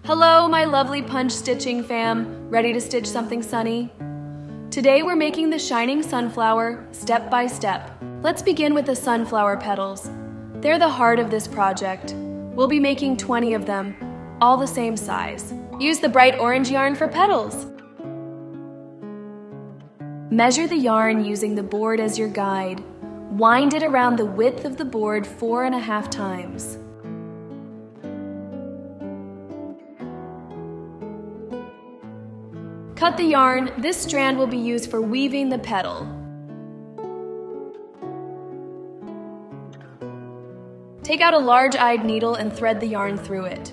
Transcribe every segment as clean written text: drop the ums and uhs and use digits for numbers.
Hello, my lovely punch stitching fam, ready to stitch something sunny? Today we're making the shining sunflower step by step. Let's begin with the sunflower petals. They're the heart of this project. We'll be making 20 of them, all the same size. Use the bright orange yarn for petals. Measure the yarn using the board as your guide. Wind it around the width of the board 4.5 times. Cut the yarn. This strand will be used for weaving the petal. Take out a large-eyed needle and thread the yarn through it.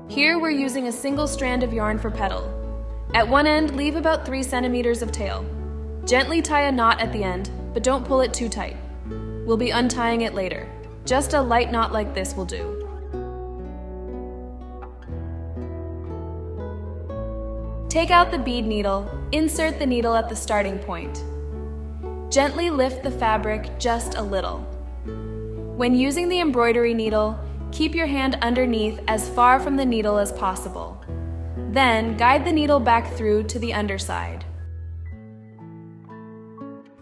Here we're using a single strand of yarn for petal. At one end, leave about 3 centimeters of tail. Gently tie a knot at the end, but don't pull it too tight. We'll be untying it later. Just a light knot like this will do. Take out the bead needle, insert the needle at the starting point. Gently lift the fabric just a little. When using the embroidery needle, keep your hand underneath as far from the needle as possible. Then guide the needle back through to the underside.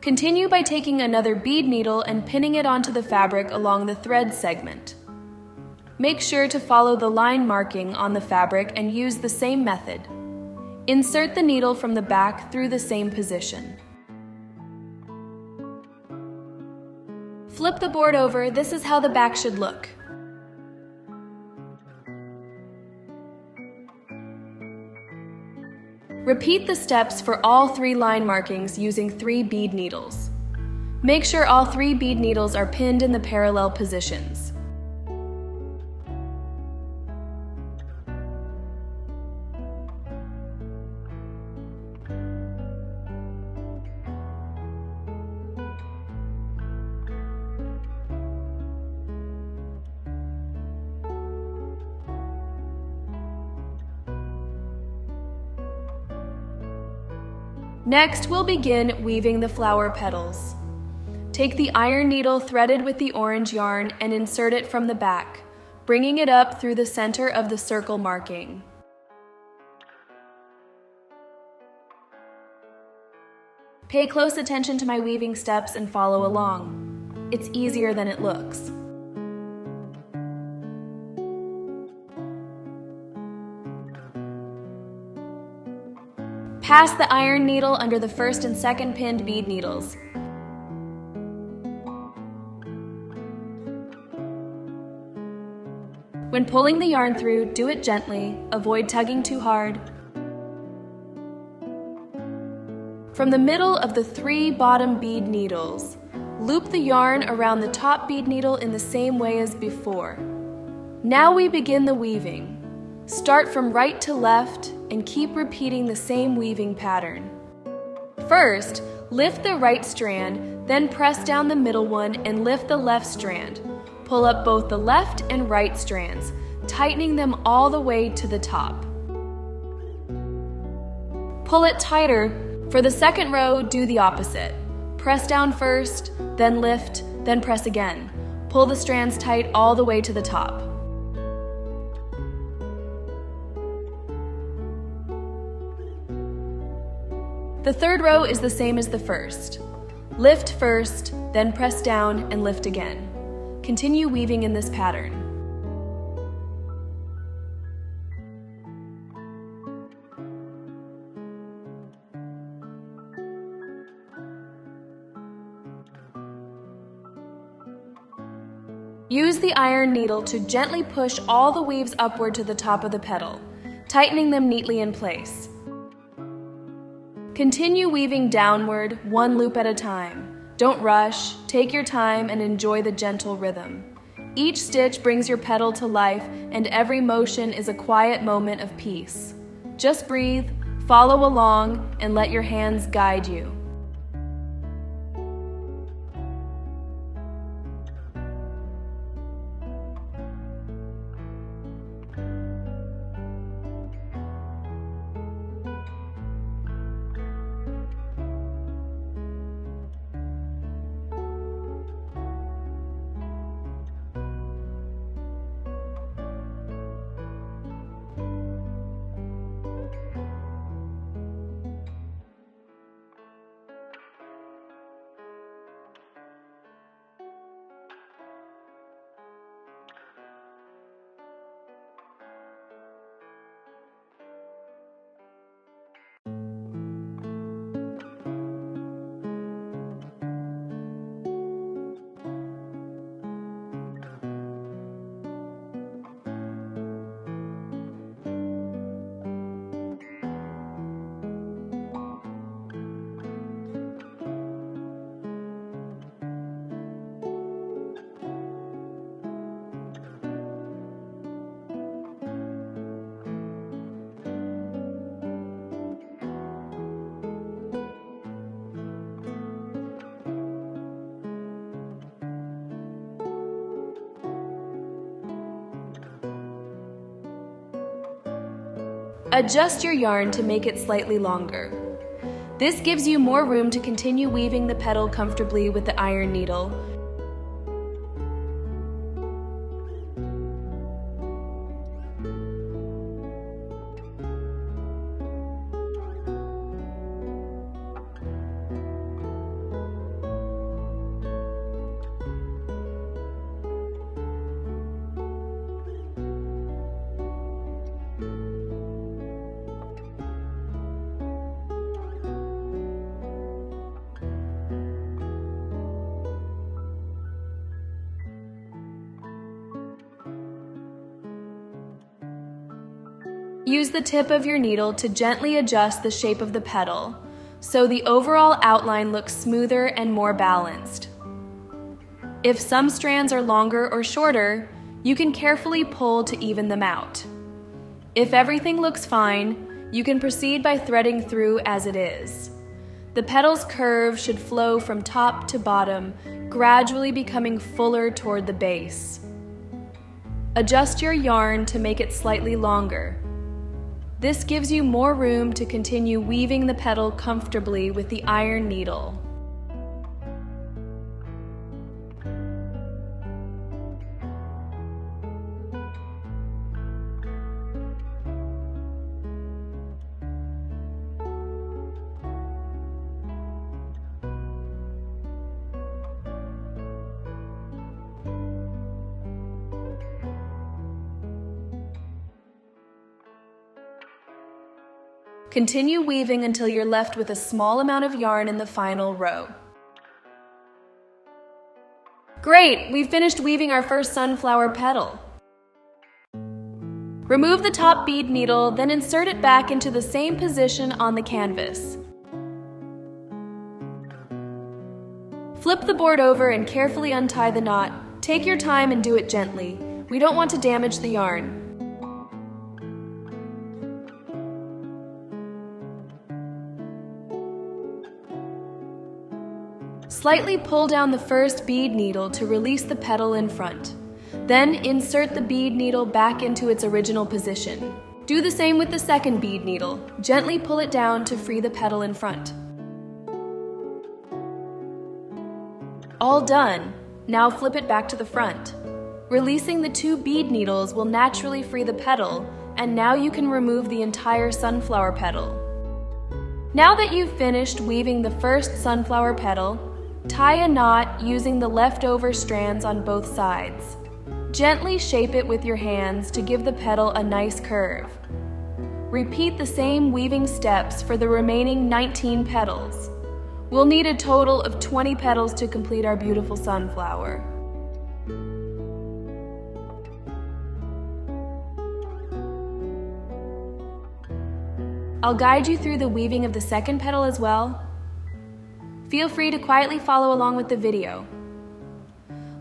Continue by taking another bead needle and pinning it onto the fabric along the thread segment. Make sure to follow the line marking on the fabric and use the same method. Insert the needle from the back through the same position. Flip the board over. This is how the back should look. Repeat the steps for all 3 line markings using 3 bead needles. Make sure all 3 bead needles are pinned in the parallel positions. Next, we'll begin weaving the flower petals. Take the iron needle threaded with the orange yarn and insert it from the back, bringing it up through the center of the circle marking. Pay close attention to my weaving steps and follow along. It's easier than it looks. Pass the iron needle under the first and second pinned bead needles. When pulling the yarn through, do it gently, avoid tugging too hard. From the middle of the 3 bottom bead needles, loop the yarn around the top bead needle in the same way as before. Now we begin the weaving. Start from right to left and keep repeating the same weaving pattern. First, lift the right strand, then press down the middle one and lift the left strand. Pull up both the left and right strands, tightening them all the way to the top. Pull it tighter. For the second row, do the opposite. Press down first, then lift, then press again. Pull the strands tight all the way to the top. The third row is the same as the first. Lift first, then press down and lift again. Continue weaving in this pattern. Use the iron needle to gently push all the weaves upward to the top of the petal, tightening them neatly in place. Continue weaving downward, 1 loop at a time. Don't rush, take your time and enjoy the gentle rhythm. Each stitch brings your petal to life and every motion is a quiet moment of peace. Just breathe, follow along, and let your hands guide you. Adjust your yarn to make it slightly longer. This gives you more room to continue weaving the petal comfortably with the iron needle. Use the tip of your needle to gently adjust the shape of the petal, so the overall outline looks smoother and more balanced. If some strands are longer or shorter, you can carefully pull to even them out. If everything looks fine, you can proceed by threading through as it is. The petal's curve should flow from top to bottom, gradually becoming fuller toward the base. Adjust your yarn to make it slightly longer. This gives you more room to continue weaving the petal comfortably with the iron needle. Continue weaving until you're left with a small amount of yarn in the final row. Great! We've finished weaving our first sunflower petal. Remove the top bead needle, then insert it back into the same position on the canvas. Flip the board over and carefully untie the knot. Take your time and do it gently. We don't want to damage the yarn. Slightly pull down the first bead needle to release the petal in front. Then insert the bead needle back into its original position. Do the same with the second bead needle. Gently pull it down to free the petal in front. All done. Now flip it back to the front. Releasing the two bead needles will naturally free the petal, and now you can remove the entire sunflower petal. Now that you've finished weaving the first sunflower petal, tie a knot using the leftover strands on both sides. Gently shape it with your hands to give the petal a nice curve. Repeat the same weaving steps for the remaining 19 petals. We'll need a total of 20 petals to complete our beautiful sunflower. I'll guide you through the weaving of the second petal as well. Feel free to quietly follow along with the video.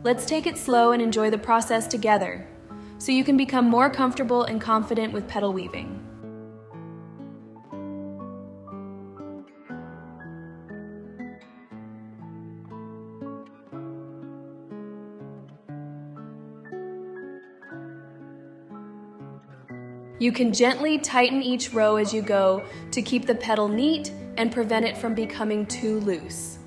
Let's take it slow and enjoy the process together, so you can become more comfortable and confident with petal weaving. You can gently tighten each row as you go to keep the petal neat and prevent it from becoming too loose.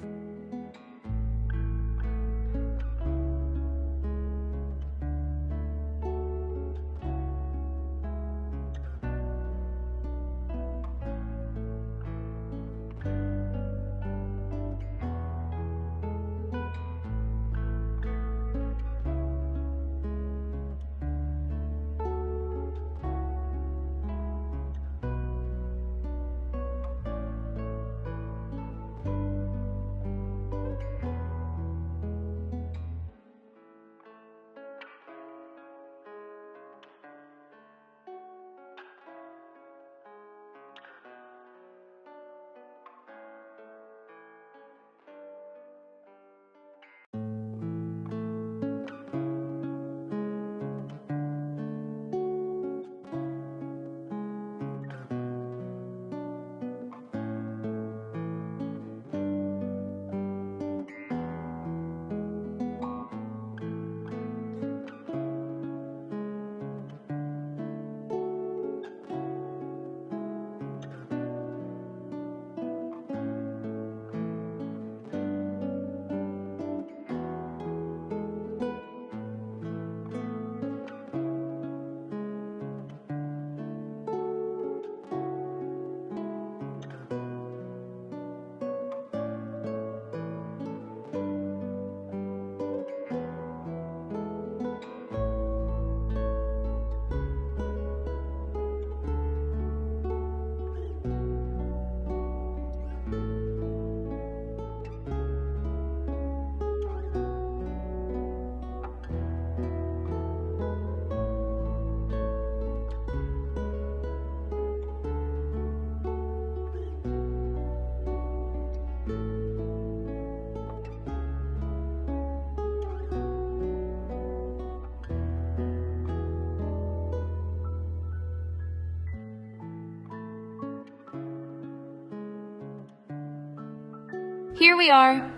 Here we are.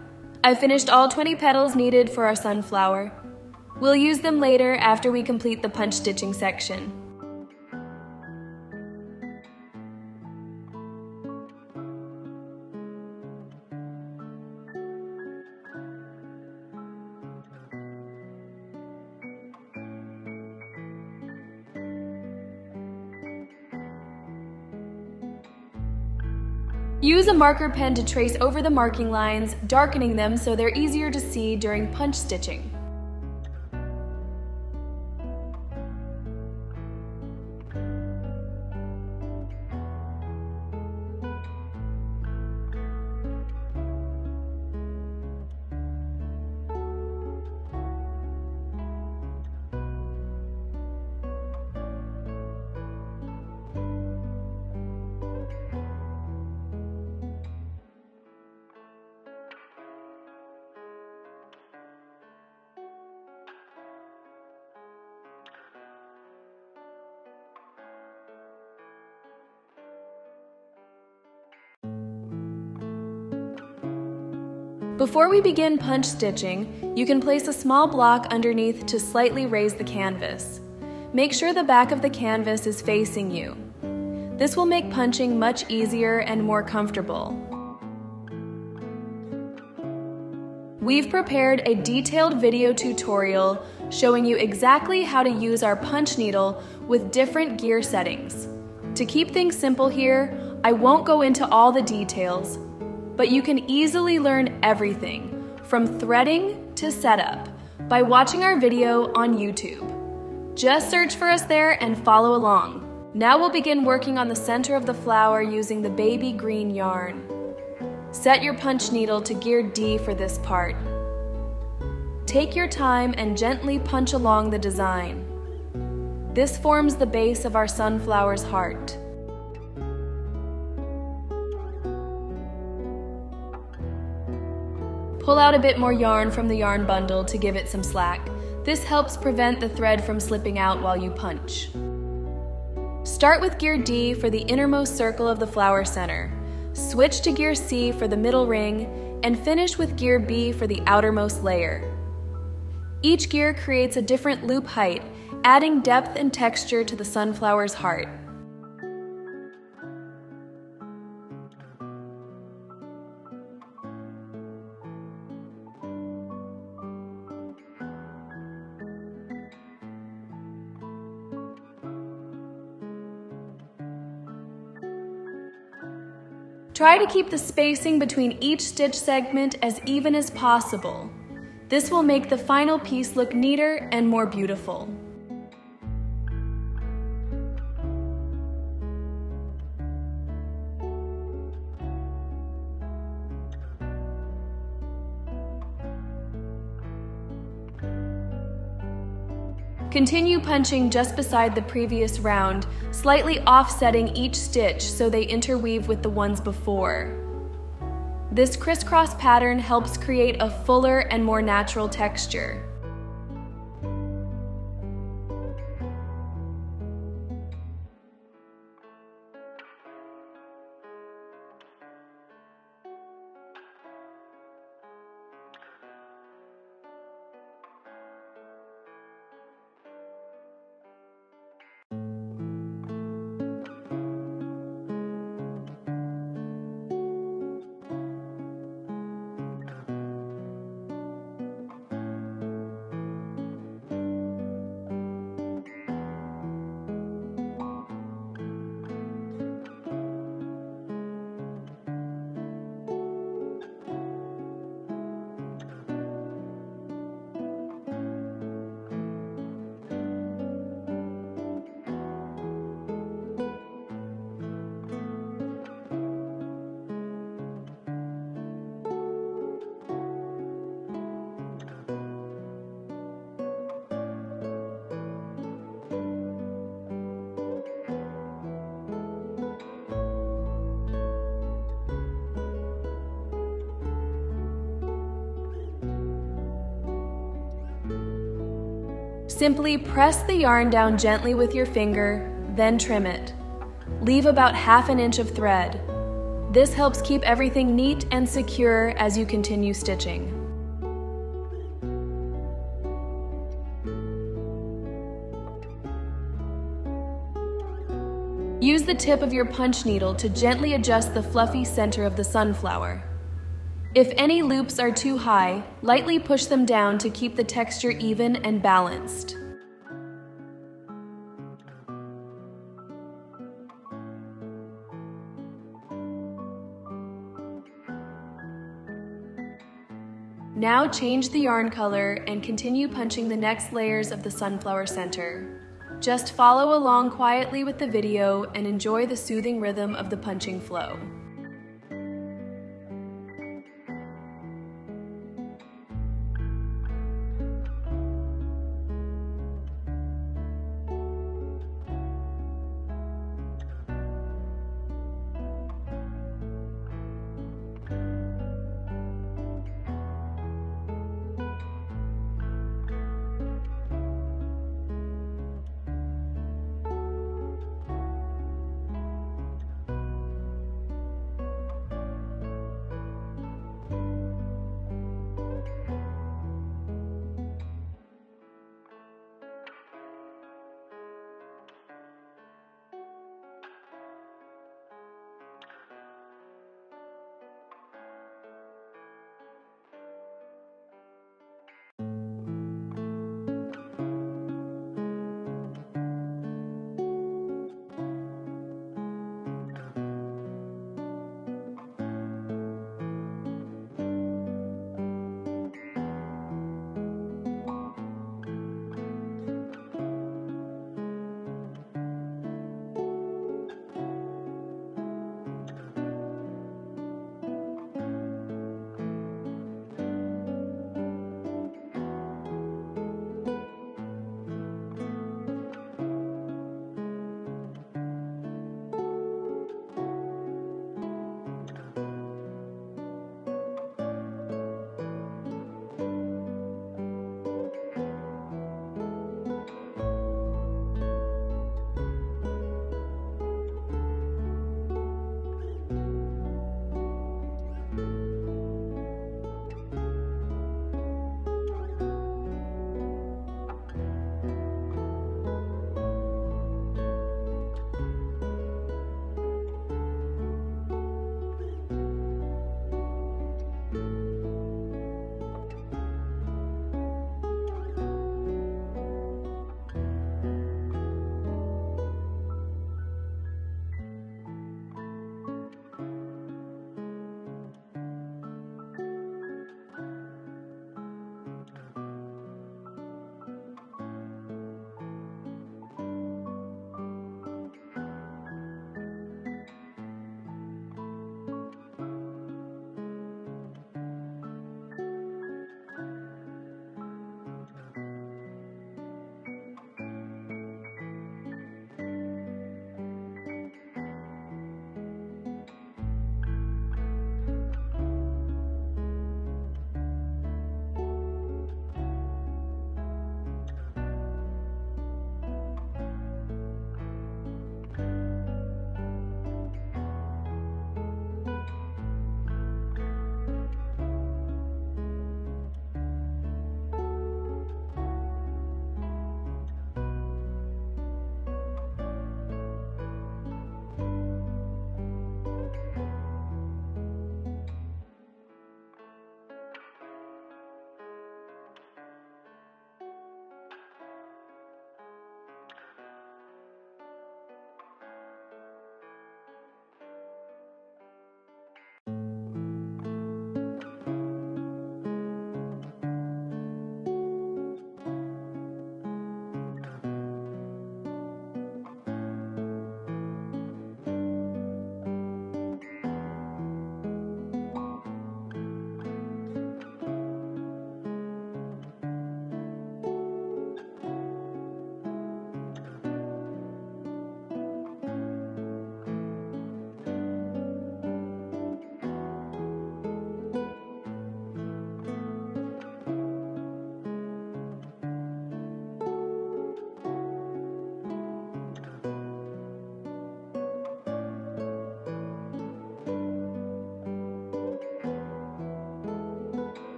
I've finished all 20 petals needed for our sunflower. We'll use them later after we complete the punch stitching section. Use a marker pen to trace over the marking lines, darkening them so they're easier to see during punch stitching. Before we begin punch stitching, you can place a small block underneath to slightly raise the canvas. Make sure the back of the canvas is facing you. This will make punching much easier and more comfortable. We've prepared a detailed video tutorial showing you exactly how to use our punch needle with different gear settings. To keep things simple here, I won't go into all the details, but you can easily learn everything, from threading to setup, by watching our video on YouTube. Just search for us there and follow along. Now we'll begin working on the center of the flower using the baby green yarn. Set your punch needle to gear D for this part. Take your time and gently punch along the design. This forms the base of our sunflower's heart. Pull out a bit more yarn from the yarn bundle to give it some slack. This helps prevent the thread from slipping out while you punch. Start with gear D for the innermost circle of the flower center. Switch to gear C for the middle ring, and finish with gear B for the outermost layer. Each gear creates a different loop height, adding depth and texture to the sunflower's heart. Try to keep the spacing between each stitch segment as even as possible. This will make the final piece look neater and more beautiful. Continue punching just beside the previous round, slightly offsetting each stitch so they interweave with the ones before. This crisscross pattern helps create a fuller and more natural texture. Simply press the yarn down gently with your finger, then trim it. Leave about 1/2 inch of thread. This helps keep everything neat and secure as you continue stitching. Use the tip of your punch needle to gently adjust the fluffy center of the sunflower. If any loops are too high, lightly push them down to keep the texture even and balanced. Now change the yarn color and continue punching the next layers of the sunflower center. Just follow along quietly with the video and enjoy the soothing rhythm of the punching flow.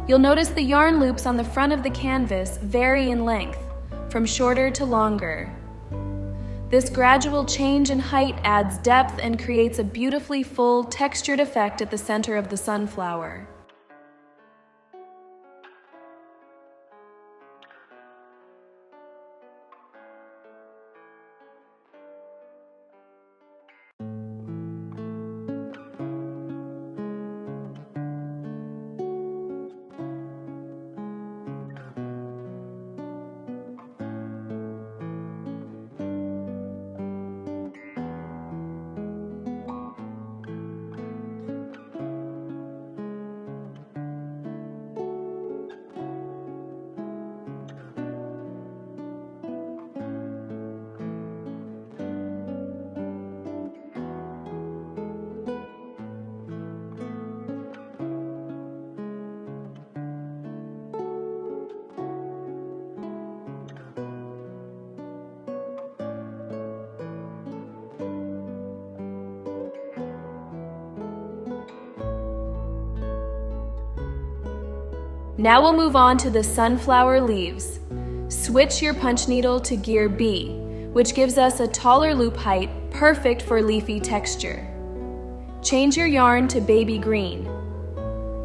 You'll notice the yarn loops on the front of the canvas vary in length, from shorter to longer. This gradual change in height adds depth and creates a beautifully full, textured effect at the center of the sunflower. Now we'll move on to the sunflower leaves. Switch your punch needle to gear B, which gives us a taller loop height, perfect for leafy texture. Change your yarn to baby green.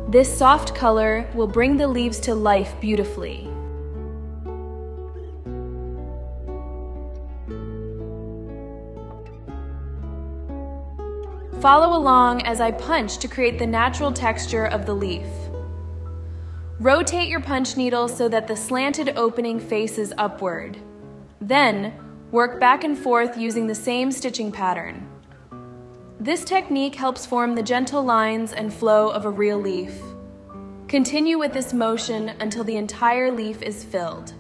This soft color will bring the leaves to life beautifully. Follow along as I punch to create the natural texture of the leaf. Rotate your punch needle so that the slanted opening faces upward. Then, work back and forth using the same stitching pattern. This technique helps form the gentle lines and flow of a real leaf. Continue with this motion until the entire leaf is filled.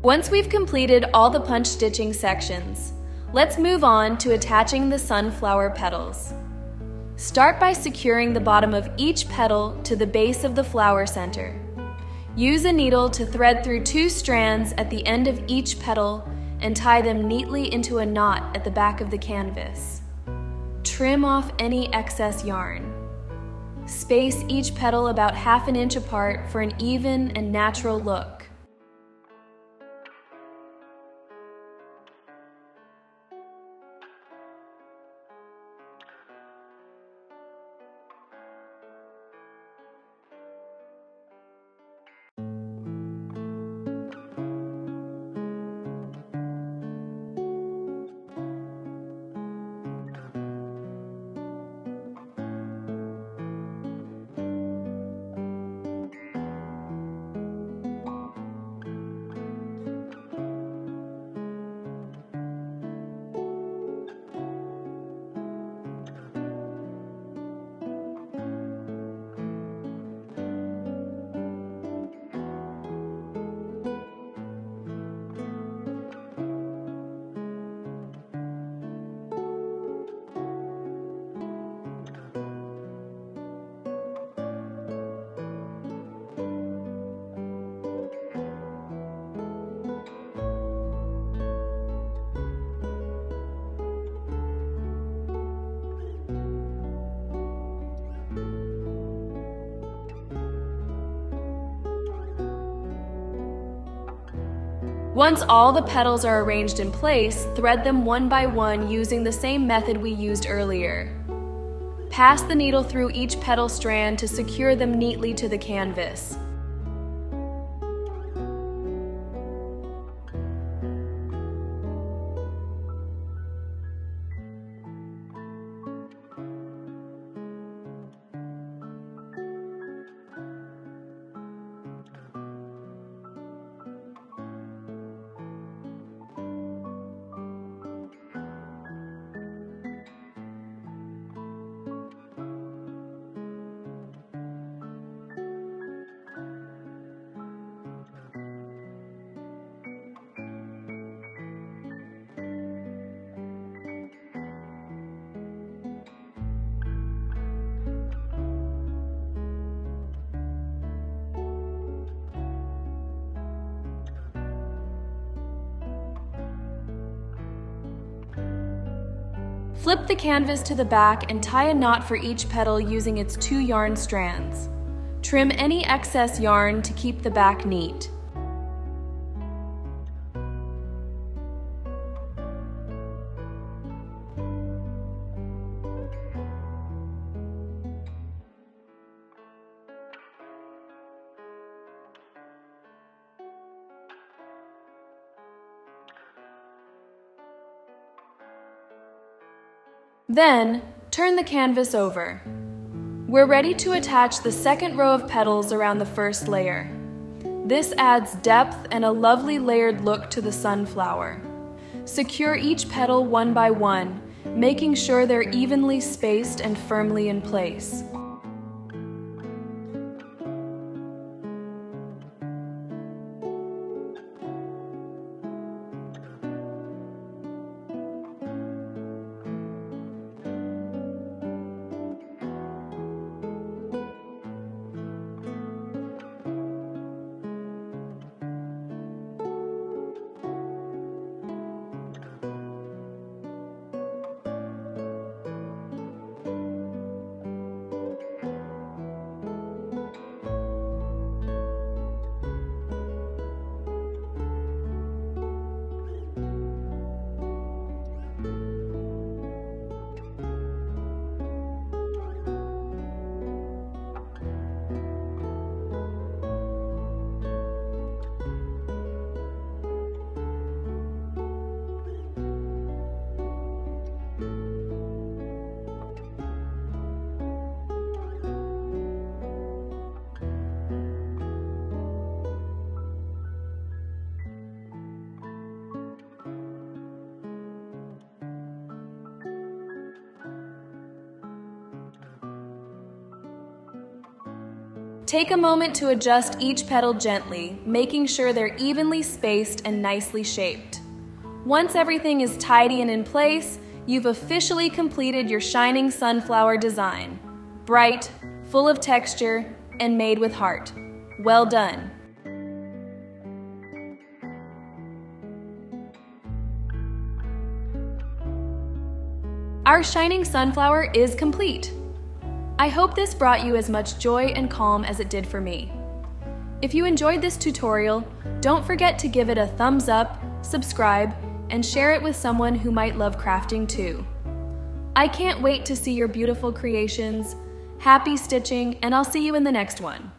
Once we've completed all the punch stitching sections, let's move on to attaching the sunflower petals. Start by securing the bottom of each petal to the base of the flower center. Use a needle to thread through 2 strands at the end of each petal and tie them neatly into a knot at the back of the canvas. Trim off any excess yarn. Space each petal about 1/2 inch apart for an even and natural look. Once all the petals are arranged in place, thread them one by one using the same method we used earlier. Pass the needle through each petal strand to secure them neatly to the canvas. Flip the canvas to the back and tie a knot for each petal using its 2 yarn strands. Trim any excess yarn to keep the back neat. Then, turn the canvas over. We're ready to attach the second row of petals around the first layer. This adds depth and a lovely layered look to the sunflower. Secure each petal one by one, making sure they're evenly spaced and firmly in place. Take a moment to adjust each petal gently, making sure they're evenly spaced and nicely shaped. Once everything is tidy and in place, you've officially completed your shining sunflower design. Bright, full of texture, and made with heart. Well done! Our shining sunflower is complete. I hope this brought you as much joy and calm as it did for me. If you enjoyed this tutorial, don't forget to give it a thumbs up, subscribe, and share it with someone who might love crafting too. I can't wait to see your beautiful creations. Happy stitching, and I'll see you in the next one.